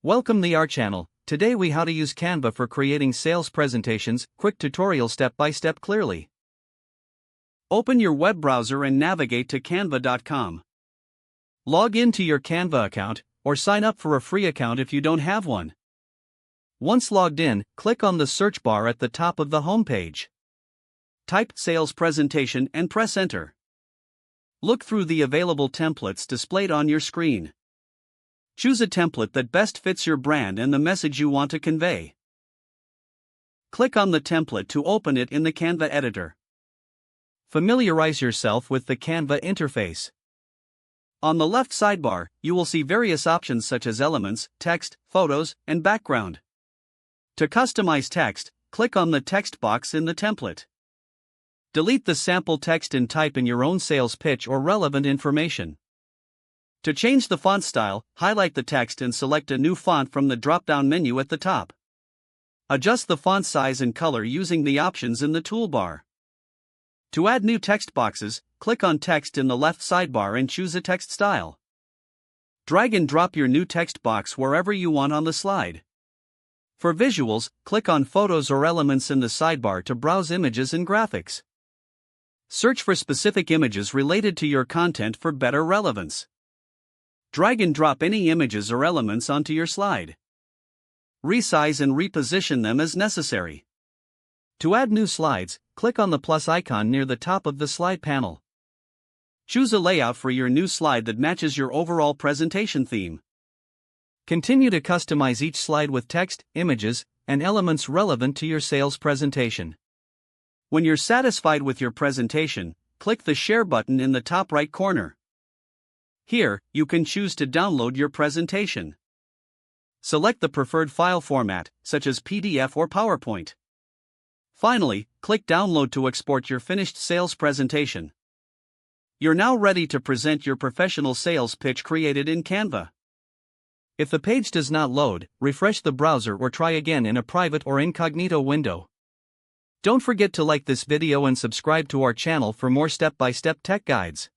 Welcome to our channel. Today we how to use Canva for creating sales presentations, quick tutorial step by step clearly. Open your web browser and navigate to canva.com. Log into your Canva account, or sign up for a free account if you don't have one. Once logged in, click on the search bar at the top of the home page. Type sales presentation and press enter. Look through the available templates displayed on your screen. Choose a template that best fits your brand and the message you want to convey. Click on the template to open it in the Canva editor. Familiarize yourself with the Canva interface. On the left sidebar, you will see various options such as elements, text, photos, and background. To customize text, click on the text box in the template. Delete the sample text and type in your own sales pitch or relevant information. To change the font style, highlight the text and select a new font from the drop-down menu at the top. Adjust the font size and color using the options in the toolbar. To add new text boxes, click on Text in the left sidebar and choose a text style. Drag and drop your new text box wherever you want on the slide. For visuals, click on Photos or Elements in the sidebar to browse images and graphics. Search for specific images related to your content for better relevance. Drag and drop any images or elements onto your slide. Resize and reposition them as necessary. To add new slides, click on the plus icon near the top of the slide panel. Choose a layout for your new slide that matches your overall presentation theme. Continue to customize each slide with text, images, and elements relevant to your sales presentation. When you're satisfied with your presentation, click the Share button in the top right corner. Here, you can choose to download your presentation. Select the preferred file format, such as PDF or PowerPoint. Finally, click Download to export your finished sales presentation. You're now ready to present your professional sales pitch created in Canva. If the page does not load, refresh the browser or try again in a private or incognito window. Don't forget to like this video and subscribe to our channel for more step-by-step tech guides.